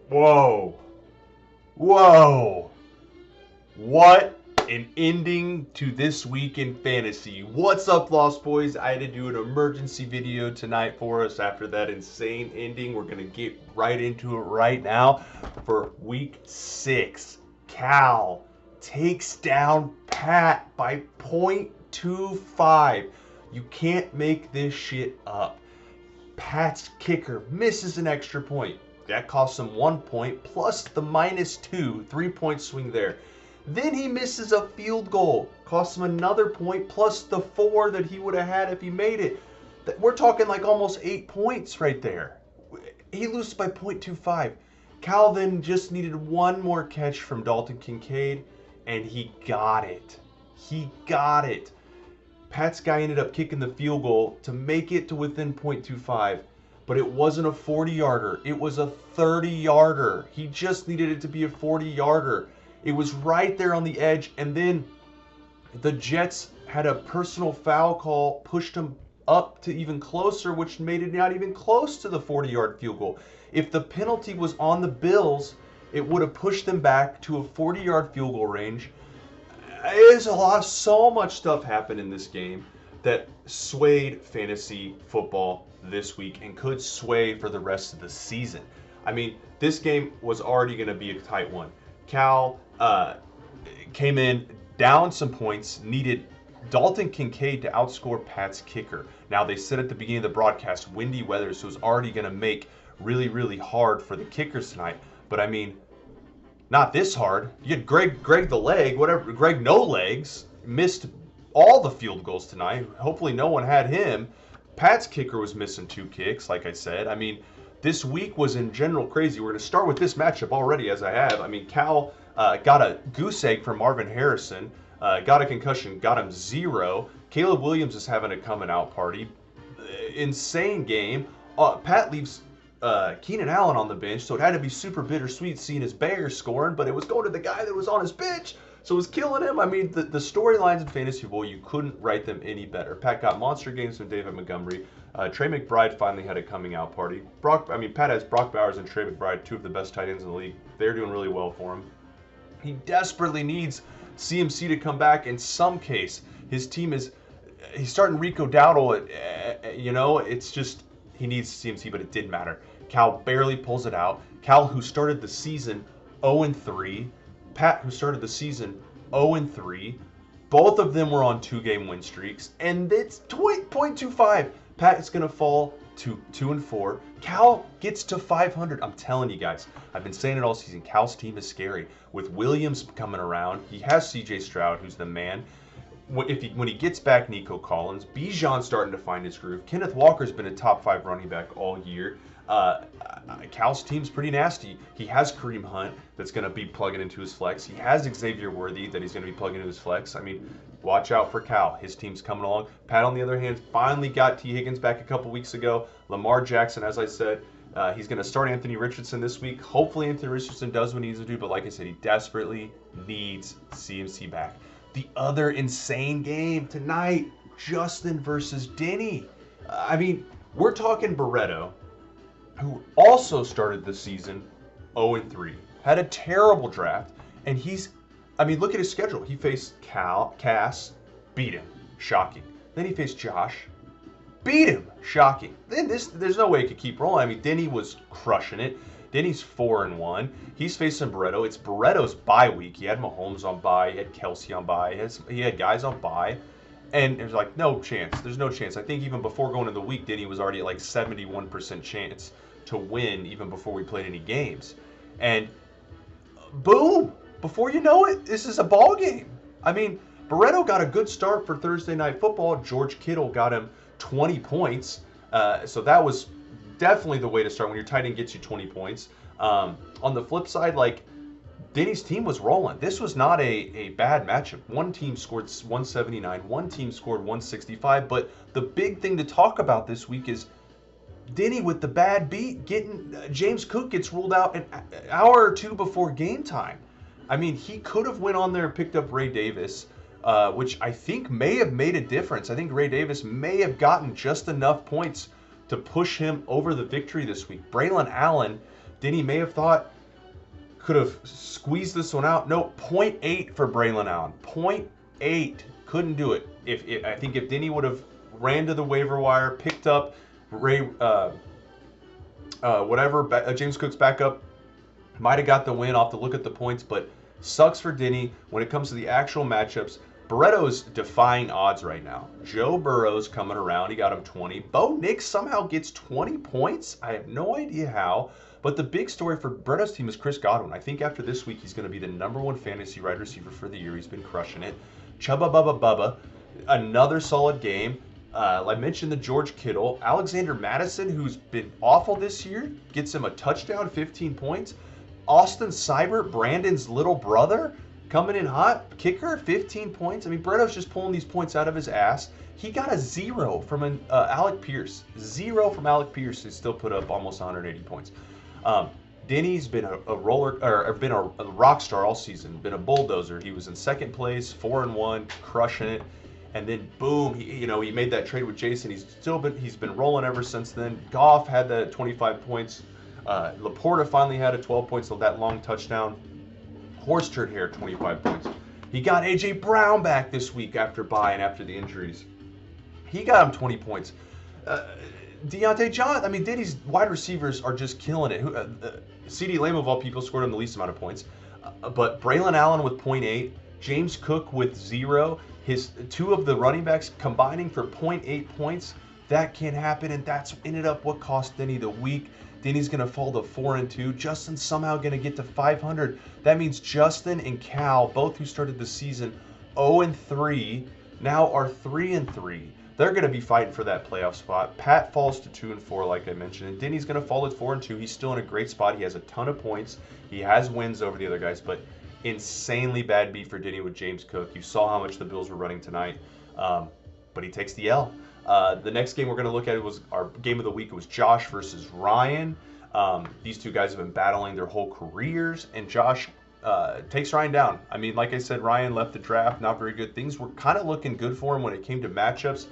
Whoa. Whoa. What an ending to this week in fantasy. What's up, Lost Boys? I had to do an emergency video tonight for us after that insane ending. We're going to get right into it right now for week 6. Cal takes down Pat by 0.25. You can't make this shit up. Pat's kicker misses an extra point. That costs him 1 point plus the -2, 3-point swing there. Then he misses a field goal, costs him another point plus the 4 that he would have had if he made it. We're talking like almost 8 points right there. He loses by 0.25. Cal then just needed one more catch from Dalton Kincaid, and he got it. He got it. Pat's guy ended up kicking the field goal to make it to within 0.25, but it wasn't a 40-yarder. It was a 30-yarder. He just needed it to be a 40-yarder. It was right there on the edge, and then the Jets had a personal foul call, pushed him up to even closer, which made it not even close to the 40-yard field goal. If the penalty was on the Bills, it would have pushed them back to a 40-yard field goal range. So much stuff happened in this game that swayed fantasy football this week and could sway for the rest of the season. I mean, this game was already going to be a tight one. Cal came in, down some points, needed Dalton Kincaid to outscore Pat's kicker. Now, they said at the beginning of the broadcast, windy weather, so it was already going to make really, really hard for the kickers tonight. But I mean, not this hard. You had Greg the leg, whatever. Greg no legs missed all the field goals tonight. Hopefully no one had him. Pat's kicker was missing 2 kicks, like I said. I mean, this week was in general crazy. We're going to start with this matchup already, as I have. I mean, Cal got a goose egg from Marvin Harrison, got a concussion, got him 0. Caleb Williams is having a coming out party. Insane game. Pat leaves Keenan Allen on the bench, so it had to be super bittersweet seeing his Bears scoring, but it was going to the guy that was on his bench, so it was killing him. I mean, the storylines in fantasy football, you couldn't write them any better. Pat got monster games from David Montgomery. Trey McBride finally had a coming out party. Pat has Brock Bowers and Trey McBride, 2 of the best tight ends in the league. They're doing really well for him. He desperately needs CMC to come back. In some case, his team he's starting Rico Dowdle. It's just he needs CMC, but it didn't matter. Cal barely pulls it out. Cal, who started the season 0-3. Pat, who started the season 0-3. Both of them were on 2-game win streaks, and it's 0.25. Pat is going to fall to 2-4. Cal gets to 500. I'm telling you guys, I've been saying it all season. Cal's team is scary. With Williams coming around, he has CJ Stroud, who's the man. When he gets back, Nico Collins, Bijan's starting to find his groove. Kenneth Walker's been a top 5 running back all year. Cal's team's pretty nasty. He has Kareem Hunt that's going to be plugging into his flex. He has Xavier Worthy that he's going to be plugging into his flex. I mean, watch out for Cal. His team's coming along. Pat, on the other hand, finally got T. Higgins back a couple weeks ago. Lamar Jackson, as I said, he's going to start Anthony Richardson this week. Hopefully Anthony Richardson does what he needs to do, but like I said, he desperately needs CMC back. The other insane game tonight, Justin versus Denny. I mean, we're talking Barreto, who also started the season 0-3, had a terrible draft, and look at his schedule. He faced Cass, beat him, shocking. Then he faced Josh, beat him, shocking. Then there's no way he could keep rolling. I mean, Denny was crushing it. Denny's 4-1. He's facing Barreto. It's Barreto's bye week. He had Mahomes on bye. He had Kelsey on bye. He had guys on bye. And there's like no chance. There's no chance. I think even before going into the week, Denny was already at like 71% chance to win even before we played any games. And boom, before you know it, this is a ball game. I mean, Barreto got a good start for Thursday Night Football. George Kittle got him 20 points. So that was definitely the way to start when your tight end gets you 20 points. On the flip side, like, Denny's team was rolling. This was not a bad matchup. One team scored 179, one team scored 165, but the big thing to talk about this week is Denny with the bad beat, getting James Cook gets ruled out an hour or 2 before game time. I mean, he could have went on there and picked up Ray Davis, which I think may have made a difference. I think Ray Davis may have gotten just enough points to push him over the victory this week. Braylon Allen, Denny may have thought, could have squeezed this one out. No, 0.8 for Braylon Allen. 0.8. Couldn't do it. I think if Denny would have ran to the waiver wire, picked up James Cook's backup, might have got the win. I'll have to look at the points, but sucks for Denny when it comes to the actual matchups. Barretto's defying odds right now. Joe Burrow's coming around. He got him 20. Bo Nix somehow gets 20 points. I have no idea how. But the big story for Barretto's team is Chris Godwin. I think after this week, he's going to be the #1 fantasy wide receiver for the year. He's been crushing it. Chubba Bubba Bubba, another solid game. I mentioned the George Kittle. Alexander Madison, who's been awful this year, gets him a touchdown, 15 points. Austin Seibert, Brandon's little brother, coming in hot, kicker, 15 points. I mean, Barretto's just pulling these points out of his ass. He got a 0 from Alec Pierce. 0 from Alec Pierce. He still put up almost 180 points. Denny's been a rock star all season, been a bulldozer. He was in second place, 4-1, crushing it. And then boom, he made that trade with Jason. He's been rolling ever since then. Goff had that 25 points. Laporta finally had a 12 points on that long touchdown. Horse turd hair, 25 points. He got A.J. Brown back this week after bye and after the injuries. He got him 20 points. Deontay Johnson, I mean, Denny's wide receivers are just killing it. CeeDee Lamb, of all people, scored him the least amount of points. But Braylon Allen with 0.8, James Cook with 0, his two of the running backs combining for 0.8 points. That can happen, and that's ended up what cost Denny the week. Denny's going to fall to 4-2. Justin's somehow going to get to 500. That means Justin and Cal, both who started the season 0-3, now are 3-3. They're going to be fighting for that playoff spot. Pat falls to 2-4, like I mentioned, and Denny's going to fall at 4-2. He's still in a great spot. He has a ton of points. He has wins over the other guys, but insanely bad beat for Denny with James Cook. You saw how much the Bills were running tonight, but he takes the L. The next game we're going to look at was our game of the week. It was Josh versus Ryan. These two guys have been battling their whole careers, and Josh takes Ryan down. I mean, like I said, Ryan left the draft, not very good. Things were kind of looking good for him when it came to matchups.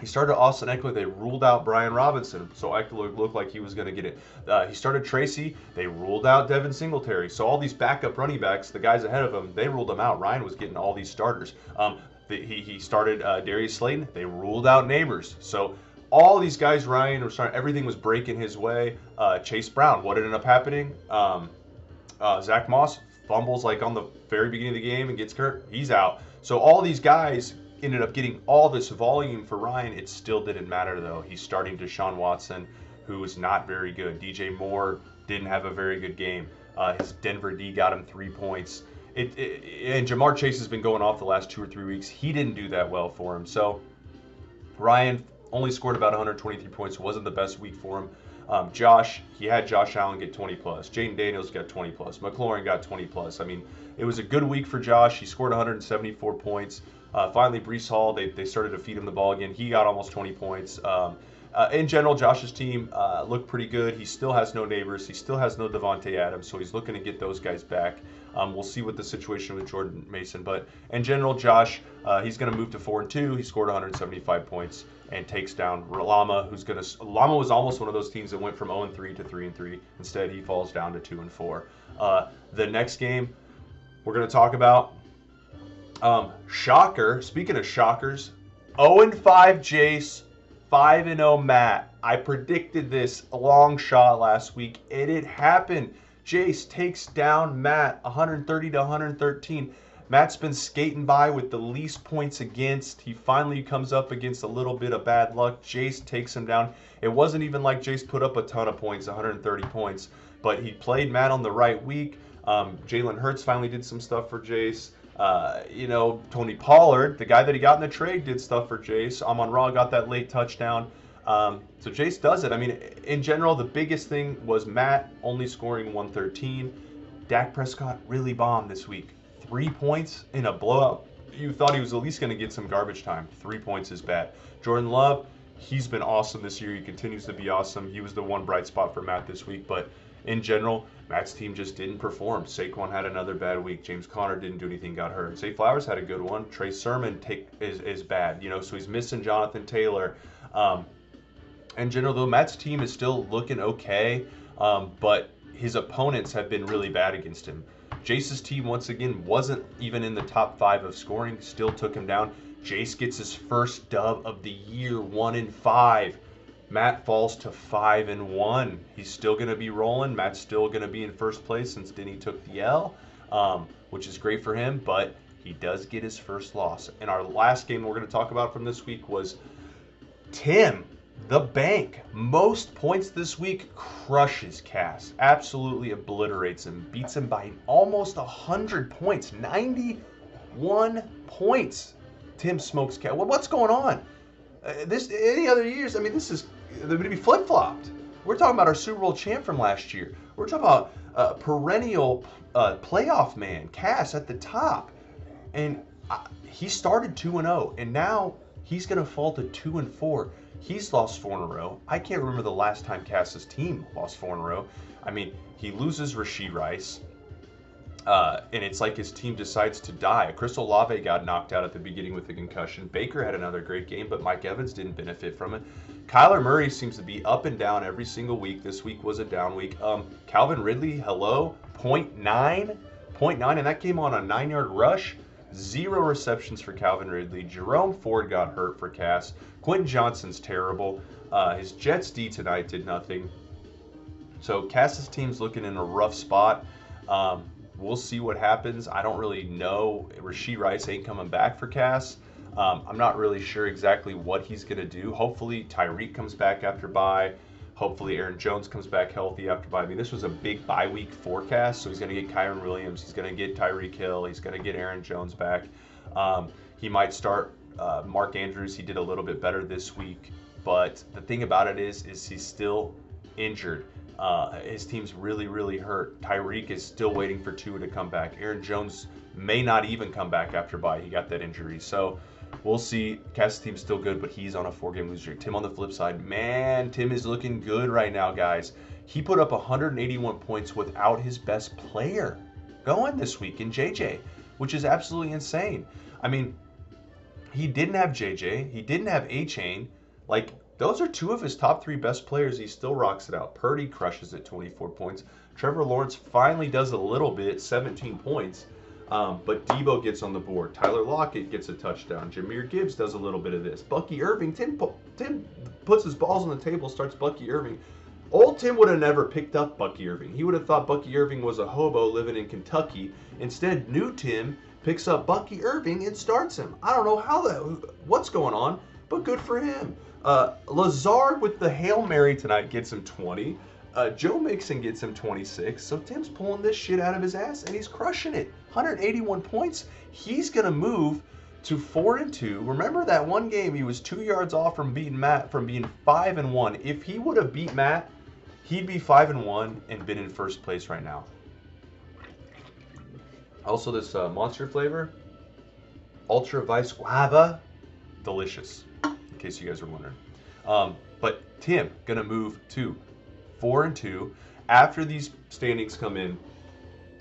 He started Austin Ekeler. They ruled out Brian Robinson, so Ekeler looked like he was going to get it. He started Tracy. They ruled out Devin Singletary. So all these backup running backs, the guys ahead of him, they ruled them out. Ryan was getting all these starters. He started Darius Slayton. They ruled out Neighbors. So all these guys, Ryan was starting. Everything was breaking his way. Chase Brown. What ended up happening? Zach Moss fumbles like on the very beginning of the game and gets hurt. He's out. So all these guys ended up getting all this volume for Ryan. It still didn't matter though. He's starting Deshaun Watson, who is not very good. DJ Moore didn't have a very good game. His Denver D got him 3 points. And Jamar Chase has been going off the last 2 or 3 weeks. He didn't do that well for him. So Ryan only scored about 123 points. It wasn't the best week for him. He had Josh Allen get 20 plus. Jaden Daniels got 20 plus. McLaurin got 20 plus. I mean, it was a good week for Josh. He scored 174 points. Finally, Breece Hall, they started to feed him the ball again. He got almost 20 points. In general, Josh's team looked pretty good. He still has no Neighbors. He still has no Devontae Adams, so he's looking to get those guys back. We'll see what the situation with Jordan Mason. But in general, Josh, he's going to move to 4-2. He scored 175 points and takes down Lama, Lama was almost one of those teams that went from 0-3 to 3-3. Instead, he falls down to 2-4. The next game we're going to talk about, shocker. Speaking of shockers, 0-5 Jace, 5-0 Matt. I predicted this a long shot last week, and it happened. Jace takes down Matt 130 to 113. Matt's been skating by with the least points against. He finally comes up against a little bit of bad luck. Jace takes him down. It wasn't even like Jace put up a ton of points, 130 points, but he played Matt on the right week. Jalen Hurts finally did some stuff for Jace. Tony Pollard, the guy that he got in the trade, did stuff for Jace. Amon-Ra got that late touchdown. So Jace does it. I mean, in general, the biggest thing was Matt only scoring 113. Dak Prescott really bombed this week. 3 points in a blowout. You thought he was at least going to get some garbage time. 3 points is bad. Jordan Love, he's been awesome this year. He continues to be awesome. He was the one bright spot for Matt this week. But in general, Matt's team just didn't perform. Saquon had another bad week. James Conner didn't do anything, got hurt. Zay Flowers had a good one. Trey Sermon is bad. So he's missing Jonathan Taylor. In general, though, Matt's team is still looking okay. But his opponents have been really bad against him. Jace's team, once again, wasn't even in the top 5 of scoring, still took him down. Jace gets his first dub of the year, 1-5. Matt falls to 5-1. He's still going to be rolling. Matt's still going to be in first place since Denny took the L, which is great for him, but he does get his first loss. And our last game we're going to talk about from this week was Tim, the bank. Most points this week, crushes Cass. Absolutely obliterates him. Beats him by almost 100 points. 91 points. Tim smokes Cass. Well, what's going on? Any other years, I mean, this is, they're going to be flip-flopped. We're talking about our Super Bowl champ from last year. We're talking about perennial playoff man, Cass at the top. And he started 2-0, and now he's going to fall to 2-4. He's lost 4 in a row. I can't remember the last time Cass's team lost 4 in a row. I mean, he loses Rashee Rice, and it's like his team decides to die. Crystal Olave got knocked out at the beginning with a concussion. Baker had another great game, but Mike Evans didn't benefit from it. Kyler Murray seems to be up and down every single week. This week was a down week. Calvin Ridley, hello, 0.9, and that came on a 9-yard rush. 0 receptions for Calvin Ridley. Jerome Ford got hurt for Cass. Quentin Johnson's terrible. His Jets D tonight did nothing. So Cass's team's looking in a rough spot. We'll see what happens. I don't really know. Rashee Rice ain't coming back for Cass. I'm not really sure exactly what he's going to do. Hopefully Tyreek comes back after bye. Hopefully Aaron Jones comes back healthy after bye. I mean, this was a big bye week forecast, so he's going to get Kyren Williams. He's going to get Tyreek Hill. He's going to get Aaron Jones back. He might start Mark Andrews. He did a little bit better this week, but the thing about it is he's still injured. His team's really, really hurt. Tyreek is still waiting for Tua to come back. Aaron Jones may not even come back after bye. He got that injury. So we'll see. Cass's team's still good, but he's on a 4-game losing streak. Tim on the flip side, man, Tim is looking good right now, guys. He put up 181 points without his best player going this week in JJ, which is absolutely insane. I mean, he didn't have JJ. He didn't have A-Chain. Like, those are 2 of his top 3 best players. He still rocks it out. Purdy crushes it, 24 points. Trevor Lawrence finally does a little bit, 17 points. But Debo gets on the board. Tyler Lockett gets a touchdown. Jahmyr Gibbs does a little bit of this. Bucky Irving, Tim puts his balls on the table, starts Bucky Irving. Old Tim would have never picked up Bucky Irving. He would have thought Bucky Irving was a hobo living in Kentucky. Instead, new Tim picks up Bucky Irving and starts him. I don't know what's going on, but good for him. Lazard with the Hail Mary tonight gets him 20. Joe Mixon gets him 26. So Tim's pulling this shit out of his ass, and he's crushing it. 181 points. He's going to move to 4-2. Remember that one game he was 2 yards off from beating Matt, from being 5-1. If he would have beat Matt, he'd be 5-1 and been in first place right now. Also, this Monster flavor, Ultra Vice Guava, delicious, in case you guys are wondering. But Tim going to move to 4-2. After these standings come in,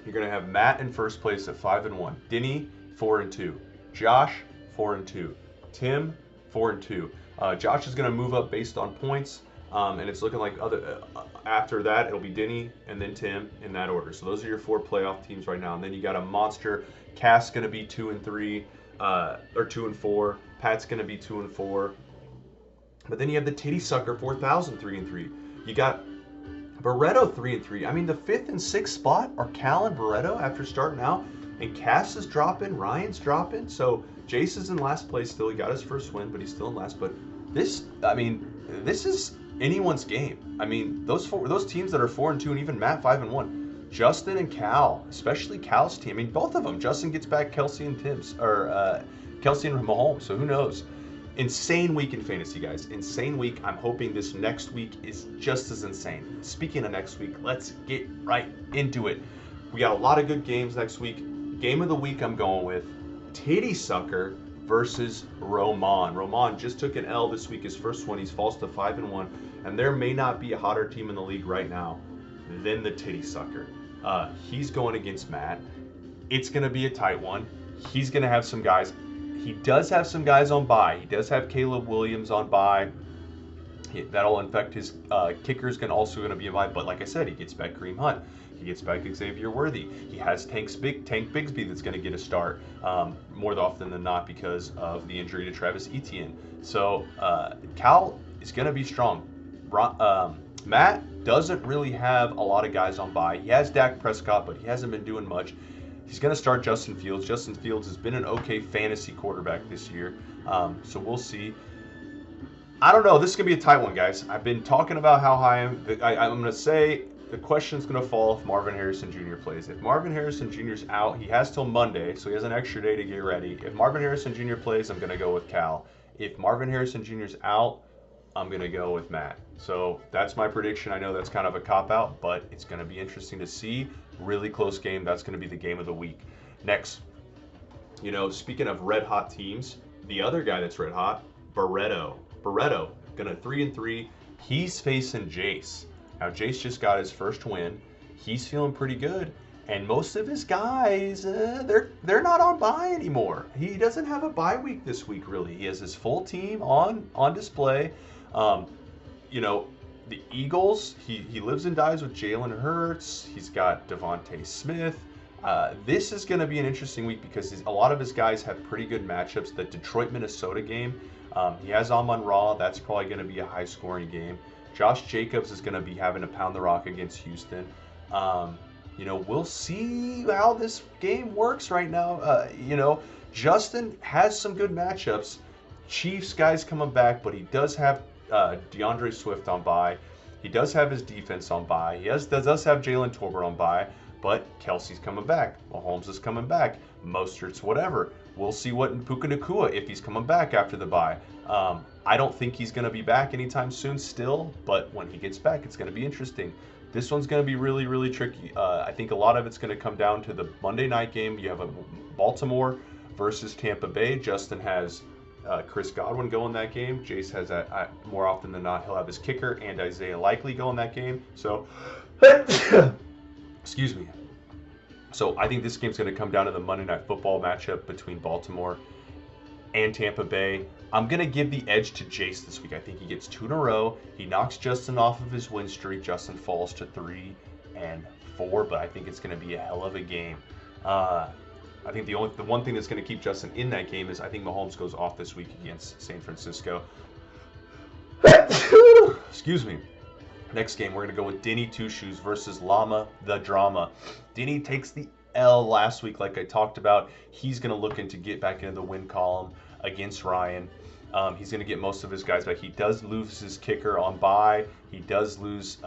you're going to have Matt in first place at 5-1. Denny, 4-2. Josh, 4-2. Tim, 4-2. Josh is going to move up based on points, and it's looking like after that it'll be Denny and then Tim in that order. So those are your 4 playoff teams right now. And then you got a monster. Cass going to be 2-3, or 2-4. Pat's going to be 2-4. But then you have the Titty Sucker 4000 3-3. You got Barreto 3-3. I mean, the 5th and 6th spot are Cal and Barreto after starting out, and Cass is dropping, Ryan's dropping. So Jace is in last place still. He got his first win, but he's still in last. But this is anyone's game. I mean, those teams that are 4-2, and even Matt 5-1. Justin and Cal, especially Cal's team. I mean, both of them. Justin gets back Kelsey and Mahomes. So who knows? Insane week in fantasy, guys. Insane week. I'm hoping this next week is just as insane. Speaking of next week, let's get right into it. We got a lot of good games next week. Game of the week I'm going with Titty Sucker versus Roman. Roman just took an L this week, his first one. He's falls to 5-1, and there may not be a hotter team in the league right now than the Titty Sucker. He's going against Matt. It's going to be a tight one. He's going to have some guys. He does have some guys on bye. He does have Caleb Williams on bye. That'll affect his kicker's also going to be a bye. But like I said, he gets back Kareem Hunt. He gets back Xavier Worthy. He has Tank Bigsby that's going to get a start more often than not because of the injury to Travis Etienne. So Cal is going to be strong. Matt doesn't really have a lot of guys on bye. He has Dak Prescott, but he hasn't been doing much. He's going to start Justin Fields. Justin Fields has been an okay fantasy quarterback this year, so we'll see. I don't know. This is going to be a tight one, guys. I've been talking about how high I'm going to say the question's going to fall if Marvin Harrison Jr. plays. If Marvin Harrison Jr. is out, he has till Monday, so he has an extra day to get ready. If Marvin Harrison Jr. plays, I'm going to go with Cal. If Marvin Harrison Jr. is out, I'm going to go with Matt. So that's my prediction. I know that's kind of a cop-out, but it's going to be interesting to see. Really close game. That's going to be the game of the week. Next, speaking of red-hot teams, the other guy that's red-hot, Barreto, going to 3-3. He's facing Jace. Now, Jace just got his first win. He's feeling pretty good. And most of his guys, they're not on bye anymore. He doesn't have a bye week this week, really. He has his full team on display. The Eagles, he lives and dies with Jalen Hurts. He's got Devontae Smith. This is going to be an interesting week because a lot of his guys have pretty good matchups. The Detroit-Minnesota game, he has Amon-Ra. That's probably going to be a high-scoring game. Josh Jacobs is going to be having to pound the rock against Houston. We'll see how this game works right now. Justin has some good matchups. Chiefs guys coming back, but he does have DeAndre Swift on bye. He does have his defense on bye. He does have Jalen Tolbert on bye, but Kelsey's coming back. Mahomes is coming back. Mostert's whatever. We'll see what in Puka Nacua if he's coming back after the bye. I don't think he's going to be back anytime soon still, but when he gets back, it's going to be interesting. This one's going to be really, really tricky. I think a lot of it's going to come down to the Monday night game. You have a Baltimore versus Tampa Bay. Justin has Chris Godwin go in that game. Jace has more often than not, he'll have his kicker and Isaiah Likely go in that game. So, excuse me. So I think this game's going to come down to the Monday Night Football matchup between Baltimore and Tampa Bay. I'm going to give the edge to Jace this week. I think he gets 2 in a row. He knocks Justin off of his win streak. Justin falls to 3-4, but I think it's going to be a hell of a game. I think the one thing that's going to keep Justin in that game is I think Mahomes goes off this week against San Francisco. Excuse me. Next game, we're going to go with Denny Two Shoes versus Llama the Drama. Denny takes the L last week, like I talked about. He's going to look to get back into the win column against Ryan. He's going to get most of his guys back. He does lose his kicker on bye. He does lose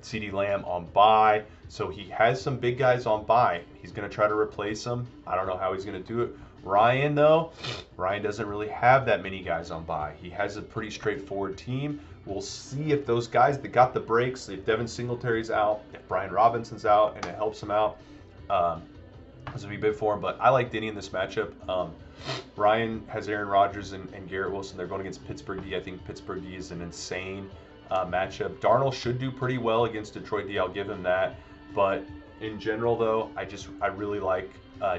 CeeDee Lamb on bye. So he has some big guys on bye. He's going to try to replace them. I don't know how he's going to do it. Ryan doesn't really have that many guys on bye. He has a pretty straightforward team. We'll see if those guys that got the breaks, if Devin Singletary's out, if Brian Robinson's out, and it helps him out, this would be big for him. But I like Denny in this matchup. Ryan has Aaron Rodgers and Garrett Wilson. They're going against Pittsburgh D. I think Pittsburgh D is an insane matchup. Darnold should do pretty well against Detroit D. I'll give him that. But in general, though, I really like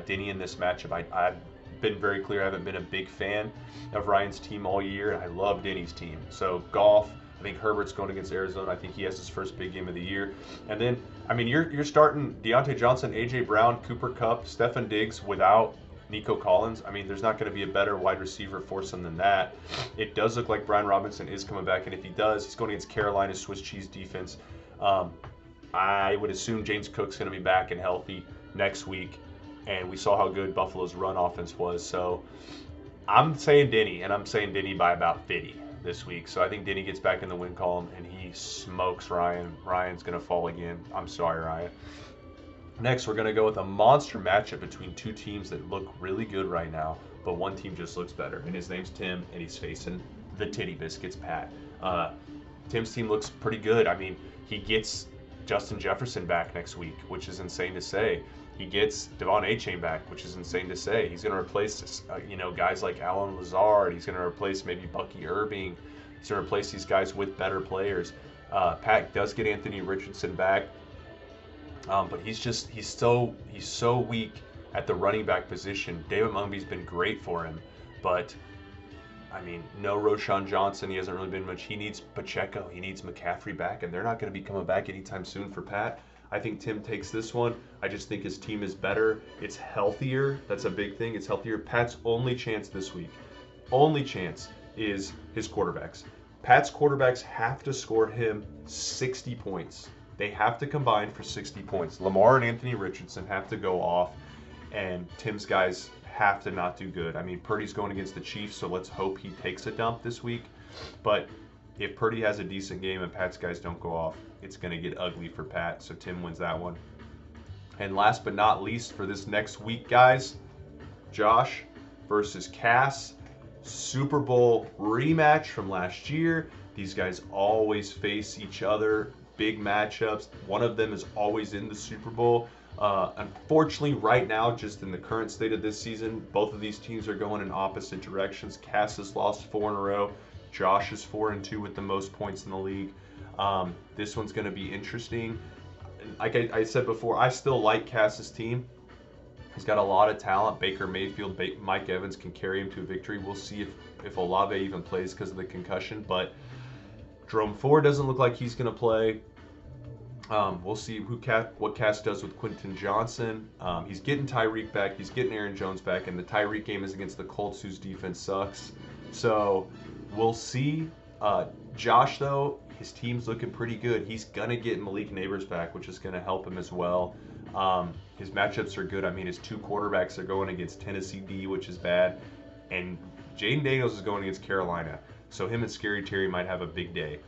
Denny in this matchup. I've been very clear. I haven't been a big fan of Ryan's team all year. I love Denny's team. So Goff, I think Herbert's going against Arizona. I think he has his first big game of the year. And then, you're starting Deontay Johnson, A.J. Brown, Cooper Kupp, Stefon Diggs without Nico Collins. There's not going to be a better wide receiver foursome than that. It does look like Brian Robinson is coming back, and if he does, he's going against Carolina's Swiss cheese defense. I would assume James Cook's going to be back and healthy next week, and we saw how good Buffalo's run offense was. So I'm saying Denny, and I'm saying Denny by about 50 this week. So I think Denny gets back in the win column, and he smokes Ryan. Ryan's going to fall again. I'm sorry, Ryan. Next, we're going to go with a monster matchup between two teams that look really good right now, but one team just looks better, and his name's Tim, and he's facing the Titty Biscuits, Pat. Tim's team looks pretty good. He gets Justin Jefferson back next week, which is insane to say. He gets Devon Achane back, which is insane to say. He's going to replace, guys like Allen Lazard. He's going to replace maybe Bucky Irving. He's going to replace these guys with better players. Pat does get Anthony Richardson back, but he's so weak at the running back position. David Montgomery's been great for him, but I mean, no Roshan Johnson. He hasn't really been much. He needs Pacheco. He needs McCaffrey back, and they're not going to be coming back anytime soon for Pat. I think Tim takes this one. I just think his team is better. It's healthier. That's a big thing. It's healthier. Pat's only chance this week, only chance is his quarterbacks. Pat's quarterbacks have to score him 60 points. They have to combine for 60 points. Lamar and Anthony Richardson have to go off, and Tim's guys have to not do good. I mean, Purdy's going against the Chiefs, so let's hope he takes a dump this week. But if Purdy has a decent game and Pat's guys don't go off, it's going to get ugly for Pat. So Tim wins that one. And last but not least for this next week, guys, Josh versus Cass. Super Bowl rematch from last year. These guys always face each other. Big matchups. One of them is always in the Super Bowl. Unfortunately, right now, just in the current state of this season, both of these teams are going in opposite directions. Cass has lost 4 in a row. Josh is 4-2 with the most points in the league. This one's going to be interesting. Like I said before, I still like Cass's team. He's got a lot of talent. Baker Mayfield, Mike Evans can carry him to a victory. We'll see if Olave even plays because of the concussion. But Jerome Ford doesn't look like he's going to play. We'll see what Cass does with Quentin Johnson. He's getting Tyreek back. He's getting Aaron Jones back. And the Tyreek game is against the Colts, whose defense sucks. So we'll see. Josh, though, his team's looking pretty good. He's going to get Malik Neighbors back, which is going to help him as well. His matchups are good. I mean, his 2 quarterbacks are going against Tennessee D, which is bad. And Jaden Daniels is going against Carolina. So him and Scary Terry might have a big day.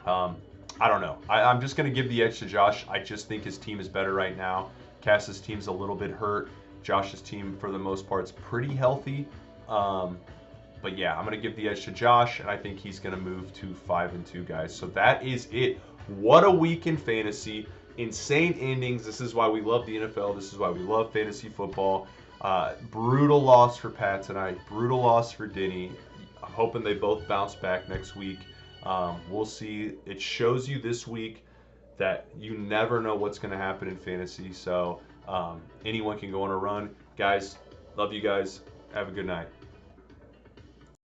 I don't know. I'm just going to give the edge to Josh. I just think his team is better right now. Cass's team's a little bit hurt. Josh's team, for the most part, is pretty healthy. But yeah, I'm going to give the edge to Josh, and I think he's going to move to 5-2, guys. So that is it. What a week in fantasy. Insane endings. This is why we love the NFL. This is why we love fantasy football. Brutal loss for Pat tonight. Brutal loss for Denny. I'm hoping they both bounce back next week. We'll see. It shows you this week that you never know what's going to happen in fantasy. So anyone can go on a run. Guys, love you guys. Have a good night.